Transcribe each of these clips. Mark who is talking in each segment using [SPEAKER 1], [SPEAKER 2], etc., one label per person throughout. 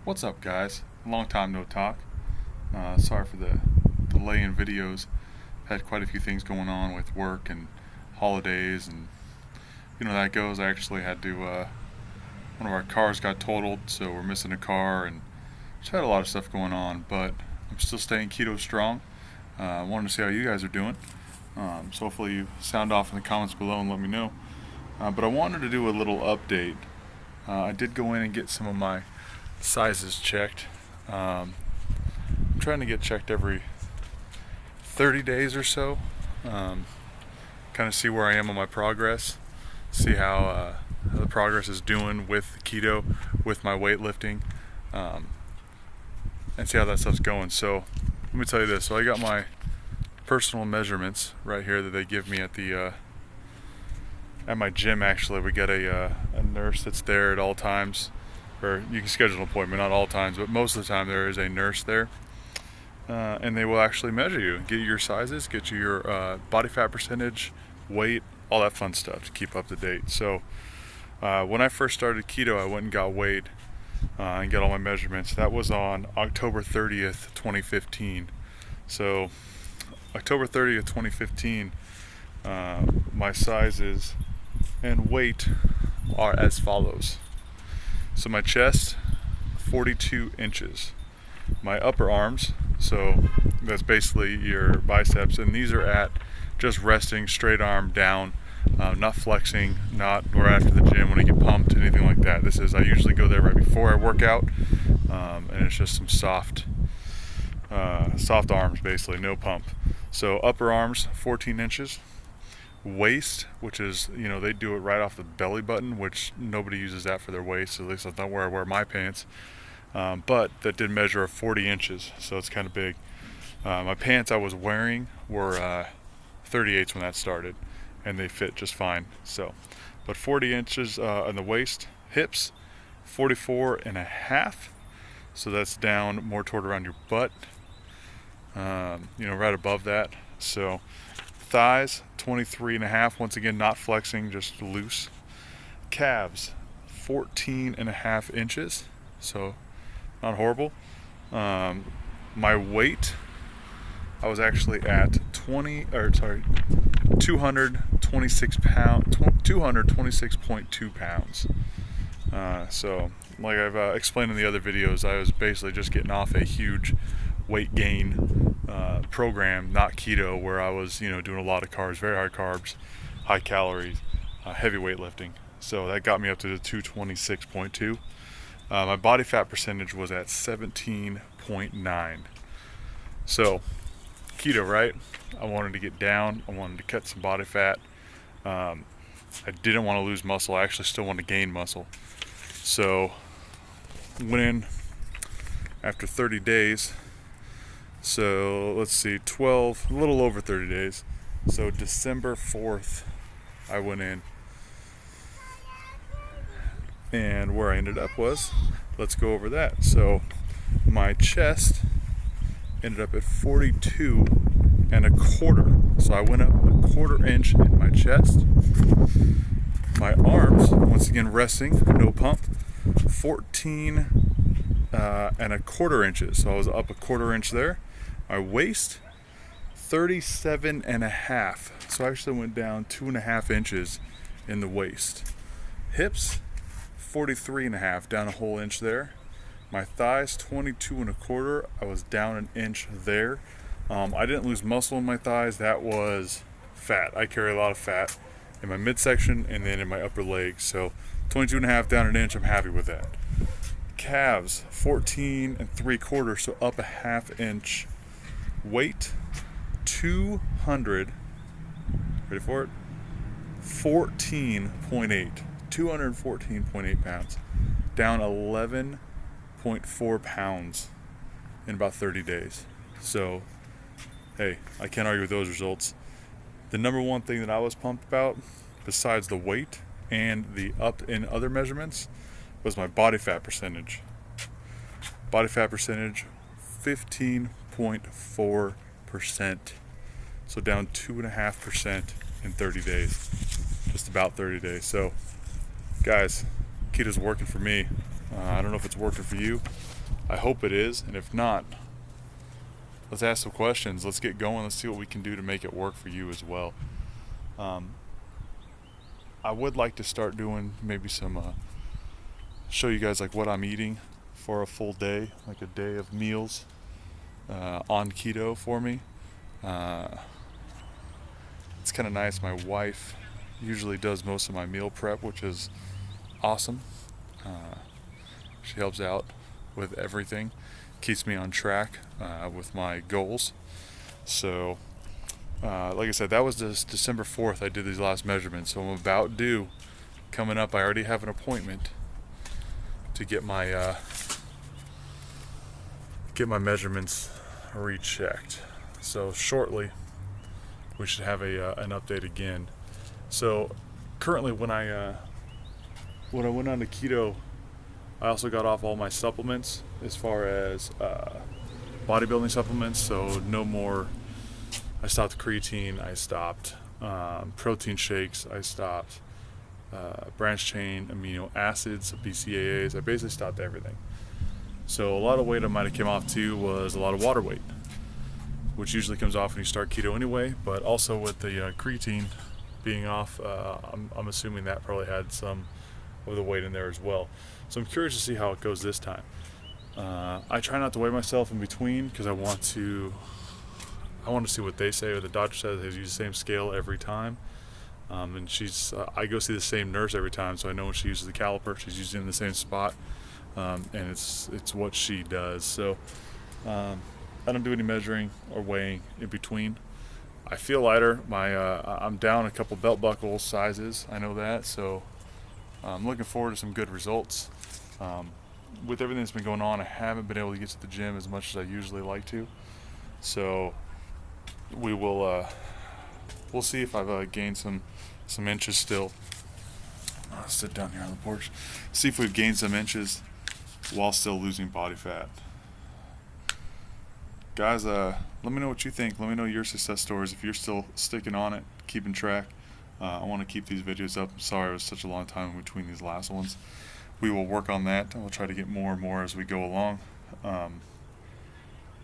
[SPEAKER 1] What's up, guys? Long time no talk. Sorry for the delay in videos. Had quite a few things going on with work and holidays, and that goes. I actually had to. One of our cars got totaled, so we're missing a car, and just had a lot of stuff going on. But I'm still staying keto strong. I wanted to see how you guys are doing. So hopefully you sound off in the comments below and let me know. But I wanted to do a little update. I did go in and get some of my sizes checked. I'm trying to get checked every 30 days or so. Kind of see where I am on my progress, see how the progress is doing with keto, with my weightlifting, and see how that stuff's going. So let me tell you this. So I got my personal measurements right here that they give me at my gym. Actually, we got a nurse that's there at all times, or you can schedule an appointment, not all times, but most of the time there is a nurse there, and they will actually measure you, get you your sizes, get you your body fat percentage, weight, all that fun stuff to keep up to date. So when I first started keto, I went and got weighed and got all my measurements. That was on October 30th, 2015. So October 30th, 2015, my sizes and weight are as follows. So my chest, 42 inches. My upper arms, so that's basically your biceps, and these are at just resting, straight arm down, not flexing, not right after the gym when I get pumped, anything like that. I usually go there right before I work out, and it's just some soft arms, basically, no pump. So upper arms, 14 inches. Waist, which is, they do it right off the belly button, which nobody uses that for their waist, at least that's not where I wear my pants. But that did measure 40 inches, so it's kind of big. My pants I was wearing were 38s when that started, and they fit just fine. So, but 40 inches on the waist. Hips, 44 and a half, so that's down more toward around your butt, right above that. So thighs, 23 and a half, once again not flexing, just loose. Calves, 14 and a half inches, so not horrible. My weight, I was actually at 226.2 pounds. So like I've explained in the other videos, I was basically just getting off a huge weight gain program, not keto, where I was doing a lot of carbs, very high carbs, high calories, heavy weightlifting. So that got me up to the 226.2. My body fat percentage was at 17.9. So keto, right? I wanted to get down, I wanted to cut some body fat. I didn't want to lose muscle, I actually still want to gain muscle. So went in after 30 days. So let's see, a little over 30 days. So December 4th, I went in. And where I ended up was, let's go over that. So my chest ended up at 42 and a quarter. So I went up a quarter inch in my chest. My arms, once again resting, no pump, 14 and a quarter inches. So I was up a quarter inch there. My waist, 37 and a half. So I actually went down 2.5 inches in the waist. Hips, 43 and a half, down a whole inch there. My thighs, 22 and a quarter. I was down an inch there. I didn't lose muscle in my thighs. That was fat. I carry a lot of fat in my midsection and then in my upper legs. So 22 and a half, down an inch. I'm happy with that. Calves, 14 and 3/4, so up a half inch. Weight, 200, ready for it? 214.8 pounds, down 11.4 pounds in about 30 days. So, hey, I can't argue with those results. The number one thing that I was pumped about, besides the weight and the up in other measurements, was my body fat percentage. Body fat percentage, 15.4%. So down 2.5% in 30 days. Just about 30 days. So, guys, keto's working for me. I don't know if it's working for you. I hope it is, and if not, let's ask some questions. Let's get going. Let's see what we can do to make it work for you as well. I would like to start doing maybe some show you guys like what I'm eating for a full day, like a day of meals on keto for me. It's kind of nice. My wife usually does most of my meal prep, which is awesome. She helps out with everything, keeps me on track with my goals. So like I said, that was this December 4th I did these last measurements, so I'm about due. Coming up, I already have an appointment to get my measurements rechecked. So shortly we should have an update again. So currently when I went on to keto, I also got off all my supplements as far as bodybuilding supplements. So no more. I stopped creatine, I stopped protein shakes, I stopped branched chain amino acids, BCAAs. I basically stopped everything. So a lot of weight I might have came off too was a lot of water weight, which usually comes off when you start keto anyway, but also with the creatine being off, I'm assuming that probably had some of the weight in there as well. So I'm curious to see how it goes this time. I try not to weigh myself in between because I want to see what they say, or the doctor says they use the same scale every time. And I go see the same nurse every time, so I know when she uses the caliper, she's using it in the same spot, and it's what she does. So I don't do any measuring or weighing in between. I feel lighter. I'm down a couple belt buckle sizes. I know that, so I'm looking forward to some good results. With everything that's been going on, I haven't been able to get to the gym as much as I usually like to. So we'll see if I've gained some inches still. I'll sit down here on the porch. See if we've gained some inches while still losing body fat. Guys, let me know what you think. Let me know your success stories. If you're still sticking on it, keeping track. I want to keep these videos up. I'm sorry it was such a long time in between these last ones. We will work on that. We'll try to get more and more as we go along. And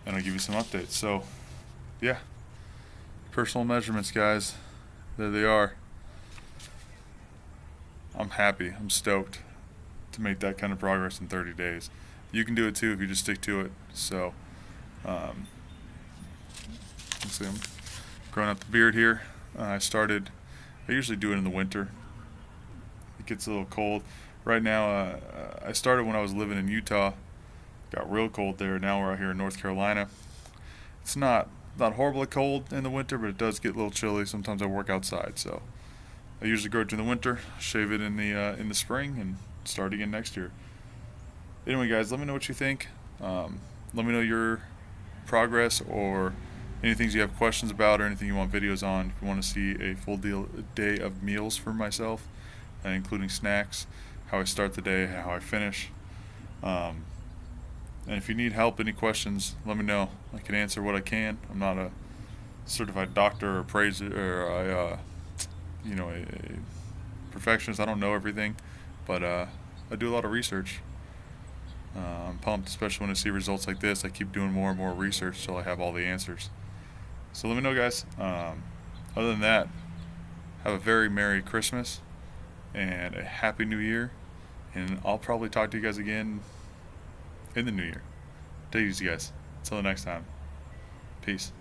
[SPEAKER 1] I'll give you some updates. So, yeah. Personal measurements, guys. There they are. I'm happy. I'm stoked to make that kind of progress in 30 days. You can do it too if you just stick to it. So, let's see, I'm growing out the beard here. I usually do it in the winter. It gets a little cold. Right now, I started when I was living in Utah. Got real cold there. Now we're out here in North Carolina. It's not horribly cold in the winter, but it does get a little chilly. Sometimes I work outside, so I usually grow it in the winter, shave it in the spring, and start again next year. Anyway, guys, let me know what you think. Let me know your progress or any things you have questions about or anything you want videos on. If you want to see a full day of meals for myself, including snacks, how I start the day, how I finish. And if you need help, any questions, let me know. I can answer what I can. I'm not a certified doctor or a perfectionist. I don't know everything, but I do a lot of research. I'm pumped, especially when I see results like this. I keep doing more and more research till I have all the answers. So let me know, guys. Other than that, have a very Merry Christmas and a Happy New Year. And I'll probably talk to you guys again in the new year. Take it easy, guys. Until the next time. Peace.